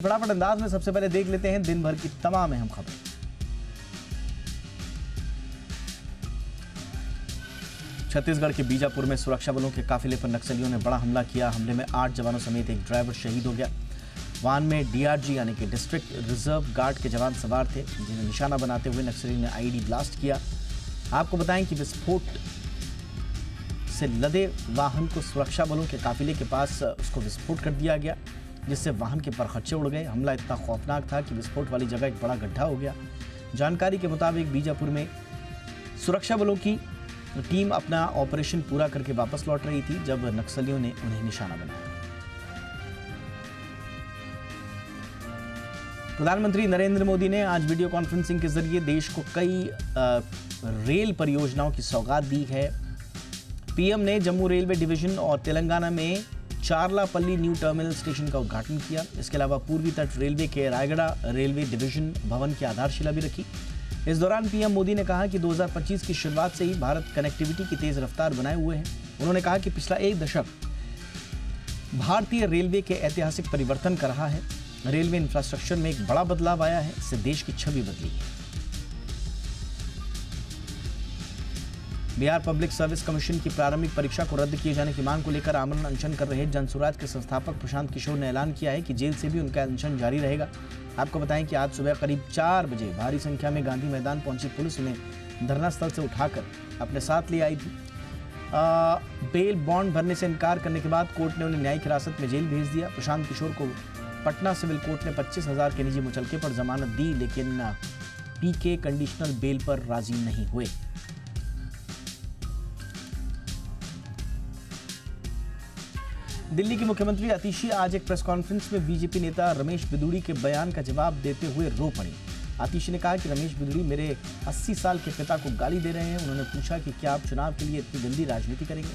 फटाफट अंदाज में सबसे पहले देख लेते हैं दिन भर की तमाम अहम खबरें। छत्तीसगढ़ के बीजापुर में सुरक्षा बलों के काफिले पर नक्सलियों ने बड़ा हमला किया। हमले में 8 जवानों समेत एक ड्राइवर शहीद हो गया। वाहन में डीआरजी यानी कि डिस्ट्रिक्ट रिजर्व गार्ड के जवान सवार थे, जिन्हें निशाना बनाते हुए नक्सलियों ने आईईडी ब्लास्ट किया। आपको बताएं कि विस्फोट से लदे वाहन को सुरक्षा बलों के काफिले के पास उसको विस्फोट कर दिया गया, जिससे वाहन के परखच्चे उड़ गए। हमला इतना खौफनाक था कि विस्फोट वाली जगह एक बड़ा गड्ढा हो गया। जानकारी के मुताबिक बीजापुर में सुरक्षा बलों की टीम अपना ऑपरेशन पूरा करके वापस लौट रही थी जब नक्सलियों ने उन्हें निशाना बनाया। प्रधानमंत्री नरेंद्र मोदी ने आज वीडियो कॉन्फ्रेंसिंग के जरिए देश को कई रेल परियोजनाओं की सौगात दी है। पीएम ने जम्मू रेलवे डिवीजन और तेलंगाना में चारलापल्ली न्यू टर्मिनल स्टेशन का उद्घाटन किया। इसके अलावा पूर्वी तट रेलवे के रायगढ़ रेलवे डिवीजन भवन की आधारशिला भी रखी। इस दौरान पीएम मोदी ने कहा कि 2025 की शुरुआत से ही भारत कनेक्टिविटी की तेज रफ्तार बनाए हुए है। उन्होंने कहा कि पिछला एक दशक भारतीय रेलवे के ऐतिहासिक परिवर्तन कर रहा है। रेलवे इंफ्रास्ट्रक्चर में एक बड़ा बदलाव आया है, इससे देश की छवि बदली है। बिहार पब्लिक सर्विस कमीशन की प्रारंभिक परीक्षा को रद्द किए जाने की मांग को लेकर आमरण अनशन कर रहे जनसुराज के संस्थापक प्रशांत किशोर ने ऐलान किया है कि जेल से भी उनका अनशन जारी रहेगा। आपको बताएं कि आज सुबह करीब 4 बजे भारी संख्या में गांधी मैदान पहुंची पुलिस उन्हें धरना स्थल से उठाकर अपने साथ ले आई थी। बेल बॉन्ड भरने से इनकार करने के बाद कोर्ट ने उन्हें न्यायिक हिरासत में जेल भेज दिया। प्रशांत किशोर को पटना सिविल कोर्ट ने 25,000 के निजी मुचलके पर जमानत दी, लेकिन पीके कंडीशनल बेल पर राजी नहीं हुए। दिल्ली की मुख्यमंत्री आतिशी आज एक प्रेस कॉन्फ्रेंस में बीजेपी नेता रमेश बिदुड़ी के बयान का जवाब देते हुए रो पड़ी। आतिशी ने कहा कि रमेश बिदुड़ी मेरे 80 साल के पिता को गाली दे रहे हैं। उन्होंने पूछा कि क्या आप चुनाव के लिए इतनी जल्दी राजनीति करेंगे।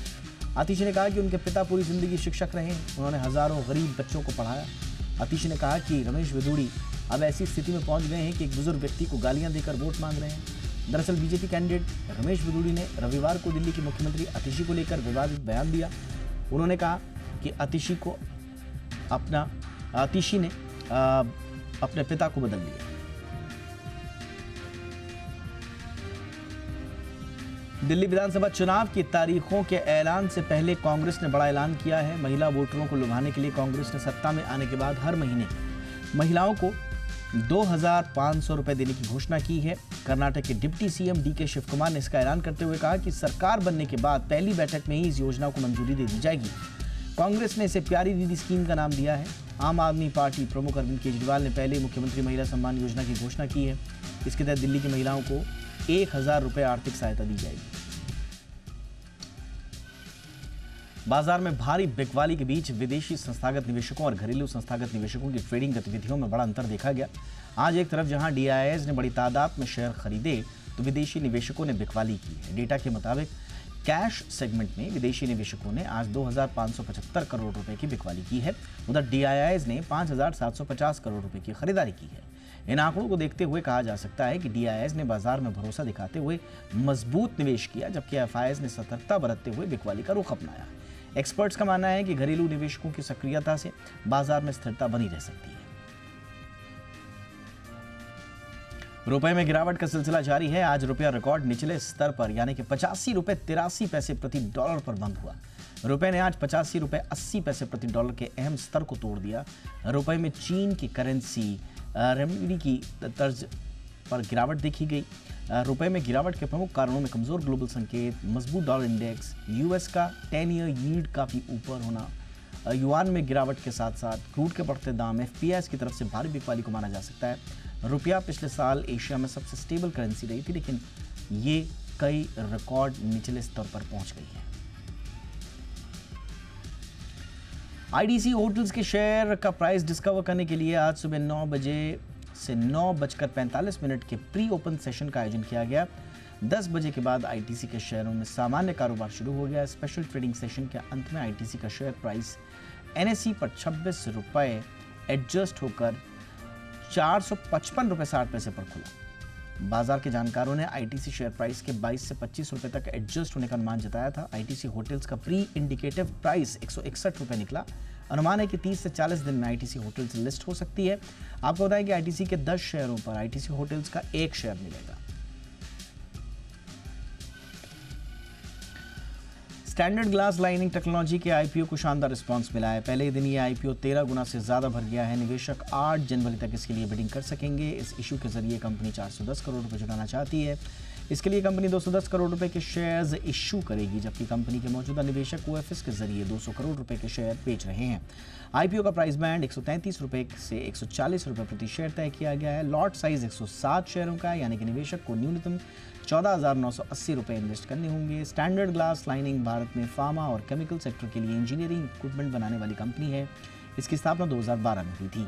आतिशी ने कहा कि उनके पिता पूरी जिंदगी शिक्षक रहे हैं, उन्होंने हजारों गरीब बच्चों को पढ़ाया। आतिशी ने कहा कि रमेश बिदुड़ी अब ऐसी स्थिति में पहुंच गए हैं कि एक बुजुर्ग व्यक्ति को गालियां देकर वोट मांग रहे हैं। दरअसल बीजेपी कैंडिडेट रमेश बिदुड़ी ने रविवार को दिल्ली की मुख्यमंत्री आतिशी को लेकर विवादित बयान दिया। उन्होंने कहा कि आतिशी ने अपने पिता को बदल दिया। दिल्ली विधानसभा चुनाव की तारीखों के ऐलान से पहले कांग्रेस ने बड़ा ऐलान किया है। महिला वोटरों को लुभाने के लिए कांग्रेस ने सत्ता में आने के बाद हर महीने महिलाओं को 2,500 रुपए देने की घोषणा की है। कर्नाटक के deputy CM DK Shiv Kumar ने इसका ऐलान करते हुए कहा कि सरकार बनने के बाद पहली बैठक में ही इस योजना को मंजूरी दे दी जाएगी। कांग्रेस ने इसे प्यारी दीदी स्कीम का नाम दिया है। आम आदमी पार्टी प्रमुख अरविंद केजरीवाल ने पहले मुख्यमंत्री महिला सम्मान योजना की घोषणा की है। इसके तहत दिल्ली की महिलाओं को 1,000 रुपए आर्थिक सहायता दी जाएगी। बाजार में भारी बिकवाली के बीच विदेशी संस्थागत निवेशकों और घरेलू संस्थागत निवेशकों की ट्रेडिंग गतिविधियों में बड़ा अंतर देखा गया। आज एक तरफ जहां डीआईआईज ने बड़ी तादाद में शेयर खरीदे, तो विदेशी निवेशकों ने बिकवाली की है। डेटा के मुताबिक कैश सेगमेंट में विदेशी निवेशकों ने आज 2,575 करोड़ रुपए की बिकवाली की है। उधर डीआईआईज ने 5,750 करोड़ रुपए की खरीदारी की है। इन आंकड़ों को देखते हुए कहा जा सकता है कि डीआईआईज ने बाजार में भरोसा दिखाते हुए मजबूत निवेश किया, जबकि एफआईआईज ने सतर्कता बरतते हुए बिकवाली का रुख अपनाया। एक्सपर्ट्स का मानना है कि घरेलू निवेशकों की सक्रियता से बाजार में स्थिरता बनी रह सकती है। रुपए में गिरावट का सिलसिला जारी है। आज रुपया रिकॉर्ड निचले स्तर पर यानी कि 85 रुपए 83 पैसे प्रति डॉलर पर बंद हुआ। रुपए ने आज 85 रुपए 80 पैसे प्रति डॉलर के अहम स्तर को तोड़ दिया। रुपए में चीन की करेंसी रेमबी की तर्ज पर गिरावट देखी गई। रुपए में गिरावट के प्रमुख कारणों में कमजोर ग्लोबल संकेत, मजबूत डॉलर इंडेक्स, यूएस का 10 ईयर यील्ड काफी ऊपर होना, युआन में गिरावट के साथ साथ क्रूड के बढ़ते दाम, एफपीआईज की तरफ से भारी बिकवाली को माना जा सकता है। रुपया पिछले साल एशिया में सबसे स्टेबल करेंसी रही थी, लेकिन ये कई रिकॉर्ड निचले स्तर पर पहुंच गई है। आईडीसी होटल्स के शेयर का प्राइस डिस्कवर करने के लिए आज सुबह 9 बजे से 9:45 के प्री ओपन सेशन का आयोजन किया गया। 10 बजे के बाद आईटीसी के शेयरों में सामान्य कारोबार शुरू हो गया। स्पेशल ट्रेडिंग सेशन के अंत में आईटीसी का शेयर प्राइस एनएसई पर 26 रुपए एडजस्ट होकर 455 रुपए 60 पैसे पर खुला। बाजार के जानकारों ने आईटीसी शेयर प्राइस के 22 से 25 रुपए तक एडजस्ट होने का अनुमान जताया था। आईटीसी होटल्स का प्री इंडिकेटिव प्राइस 161 रुपए निकला। अनुमान है कि 30 से 40 दिन में आईटीसी होटल्स लिस्ट हो सकती है। आपको बताएं कि आईटीसी के 10 शेयरों पर आईटीसी होटल्स का 1 शेयर मिलेगा। स्टैंडर्ड ग्लास लाइनिंग टेक्नोलॉजी के आईपीओ को शानदार रिस्पांस मिला है। पहले ही दिन ये आईपीओ 13 गुना से ज्यादा भर गया है। निवेशक 8 जनवरी तक इसके लिए बिडिंग कर सकेंगे। इस इशू के जरिए कंपनी 410 करोड़ रुपए जुटाना चाहती है। इसके लिए कंपनी 210 करोड़ रुपए के शेयर्स इशू करेगी, जबकि कंपनी के मौजूदा निवेशक ओएफएस के जरिए 200 करोड़ रुपए के शेयर बेच रहे हैं। आईपीओ का प्राइस बैंड 133 रुपए से 140 रुपए प्रति शेयर तय किया गया है। लॉट साइज 107 शेयरों का है, यानी कि निवेशक को न्यूनतम 14,980 रुपए इन्वेस्ट करने होंगे। स्टैंडर्ड ग्लास लाइनिंग भारत में फार्मा और केमिकल सेक्टर के लिए इंजीनियरिंग इक्विपमेंट बनाने वाली कंपनी है। इसकी स्थापना 2012 में हुई थी।